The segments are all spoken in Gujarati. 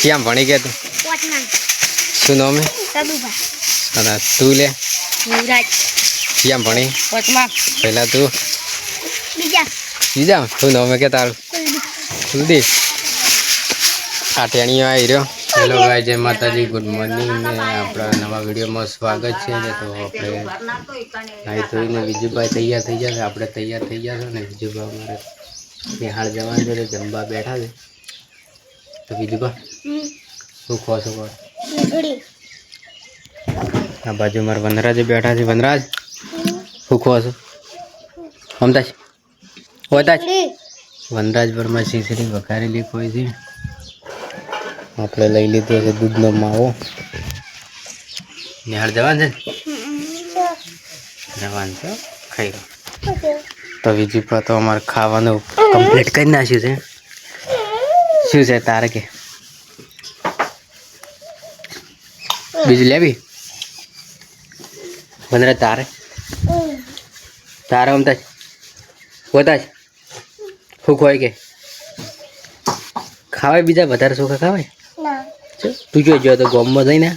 ક્યાં ભણી ગયા તું? શું નામ હે? અને તું લે ક્યાં ભણી? પહેલા તું બીજા શું નામ હે કે તારું? કુલદીપ. આ ટેણીઓ આવી રહ્યો. હેલો ગાય, જય માતાજી, ગુડ મોર્નિંગ ને આપણા નવા વિડીયોમાં સ્વાગત છે. તો આપણે નાહી ધોઈને વિજુભાઈ તૈયાર થઈ જશે, આપણે તૈયાર થઈ જશે ને વિજુભાઈ અમારે નિહાળ જવાનું છે, જમવા બેઠા છે. તો વિજુભાઈ શું ખો છો? આ બાજુ મારા વનરાજ બેઠા છે. વનરાજ શું ખો છો? અમદાજ હોતા વનરાજ વર્મા શીશડી વઘારેલી કોઈ છે. આપણે લઈ લીધો છે દૂધનો માવો. નિહાળ જવાનું છે ને જવાનું છે, ખાઈ રહ્યો. તો બીજું પર તો અમારે ખાવાનું કમ્પ્લીટ કરી નાખ્યું છે. શું છે તારે કે બીજું લેવી? વનરાજ તારે તારે અમતા હોતા જ શું ખોય કે ખાવાય? બીજા વધારે ચોખા ખાવાય? તું જો જો તો ગોમમાં જઈને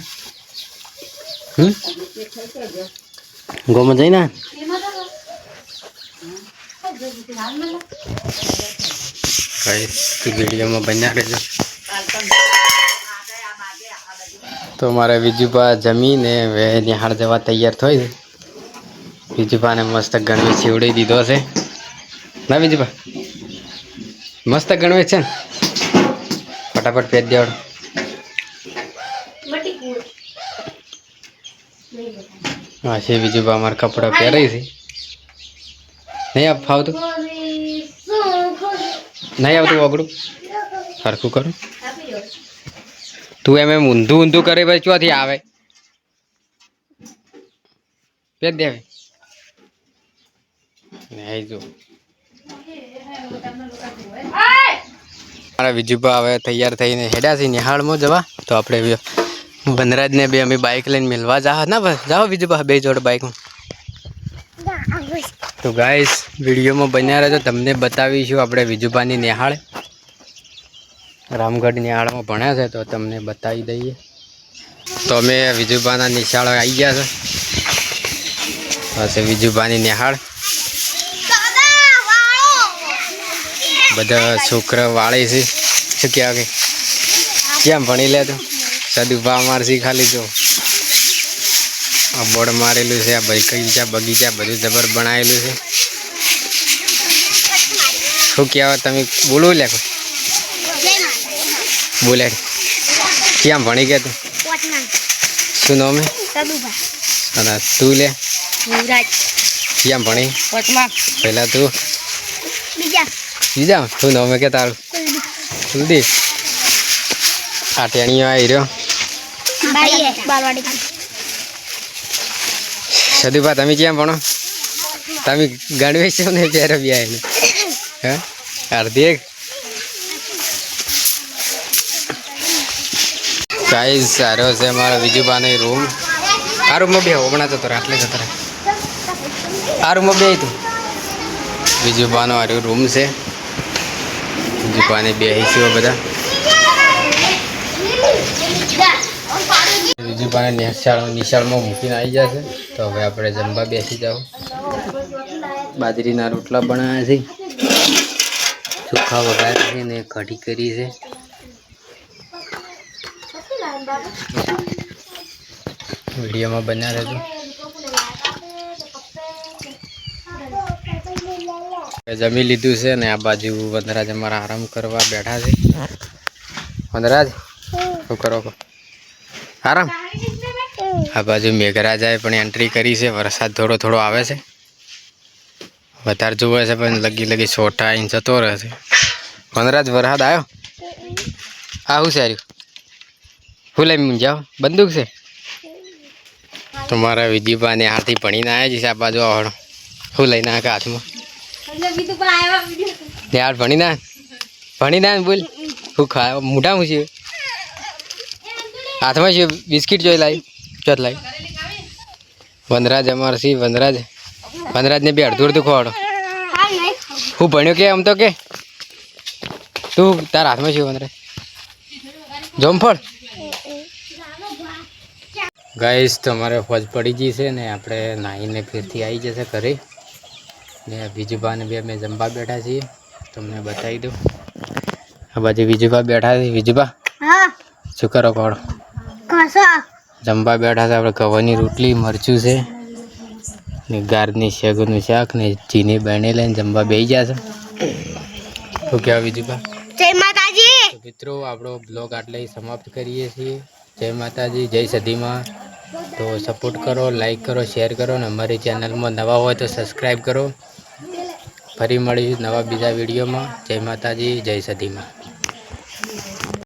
ગોમમાં જઈને કઈ વિડીયોમાં બન્યા રહેજો. તો મારે વિજુભા જમીને હવે નિહાળ જવા તૈયાર થઈ છે. વિજુભાને મસ્ત ગણવેશ સીવડાવી દીધો છે ના વિજુભા? મસ્ત ગણવેશ છે ને, ફટાફટ પહેરી દેવાડો. હા છે વિજુભા અમારે કપડાં પહેરાય છે. નહીં આપ ફાવતું? નહીં આવતું વાપરું સરખું કરું. તું એમ ઊંધું ઊંધું કરે ભાઈ ચોથી આવે પેજ દે. જો મારા વિજુભા હવે તૈયાર થઈને હેડ્યા છે નિહાળમાં જવા. તો આપણે વનરાજને બે અમે બાઇક લઈને મિલવા જા ના બસ જાઓ વિજુભા બે જોડે બાઇકમાં. તો ગાઈસ વિડીયોમાં બન્યા રહેજો, તમને બતાવીશું આપણે વિજુભાની નિહાળ. રામગઢ નિહાળમાં ભણ્યા છે તો તમને બતાવી દઈએ. તો અમે વિજુભાના નિશાળો આવી ગયા છે. બસ વિજુભાની નિહાળ બધા છોકરા વાળે છે. શું કહેવા કે કેમ ભણી લે તો સદુભા અમારથી ખાલી જો આ બોર્ડ મારેલું છે, આ બગીચા બગીચા બધું જબર બનાવેલું છે. શું કહેવા તમે બોલો લે બોલે કેમ ભણી ગયા તું? શું નામ હે? અને તું લે કેમ ભણી? પહેલા તું બીજા શું નામ હે કે તારું? કુલદીપ. આ ટેણીઓ આવી રહ્યો. સદુભા તમે ક્યાં ભણો? તમે ગણવેશ છો ને ત્યારે બી આવીને હા હાર્દિક ગાઈસ સારો છે મારા વિજુભાનો રૂમ. આ રૂમમાં બે હમણાં જતો રહે આટલે જતો રહે. આ રૂમમાં બે તું વિજુભાનો આ રૂમ છે. વિજુભાને બે હિસ્સો બધા વિજુભાને નિશાળમાં મૂકીને આવી જશે. તો હવે આપણે જમવા બેસી જાઓ. બાજરીના રોટલા બનાવ્યા છે, ચોખા વઘાર્યા છે ને કઢી કરી છે. વિડીયોમાં બન્યા રહેજો. જમી લીધું છે ને આ બાજુ વનરાજ અમારા આરામ કરવા બેઠા છે. વનરાજ શું કરો આરામ? આ બાજુ મેઘરાજાએ પણ એન્ટ્રી કરી છે. વરસાદ થોડો થોડો આવે છે, વધારે જોવે છે પણ લગી લગી છોટા આવીને જતો રહે છે. વનરાજ વરસાદ આવ્યો? આવું છે હાર્યું શું લઈ જાઓ? બંદૂક છે? તમારા વિજુભાને હાથી ભણીને આવ્યા છે. આ બાજુ આવડો શું લઈને આવે હાથમાં? યાર ભણી ના બોલ શું ખા મોઢા હું છે હાથમાં છે બિસ્કીટ જોઈ લાવી ચોથ લાવી. વનરાજ અમારે સી વનરાજને બે અડધું અડધું ખવાડો. હું ભણ્યો કે આમ તો કે તું તારા હાથમાં છે વનરાજ? જોમફળ ગાઈસ તમારે ફોજ પડી ગઈ છે ને આપણે નાહીને ફેરથી આવી જશે ઘરે ને બીજુબા ને બે અમે જમવા બેઠા છીએ તમને બતાવી દઉં આ બાજુ બીજુબા બેઠા છે બીજુબા શું કરો કોણ જમવા બેઠા છે આપણે ગવાની રોટલી મરચું છે ને ગારની શેગનું શાક ને ચીની બહેને લઈને જમવા બેસી જશે શું કહેવા બીજુબા જય માતાજી મિત્રો આપણો બ્લોગ આટલે સમાપ્ત કરીએ છીએ જય માતાજી જય સદીમાં તો સપોર્ટ કરો લાઈક કરો શેર કરો ને અમારી ચેનલમાં નવા હોય તો સબસ્ક્રાઈબ કરો ફરી મળીશું નવા બીજા વિડીયોમાં જય માતાજી જય સદીમાં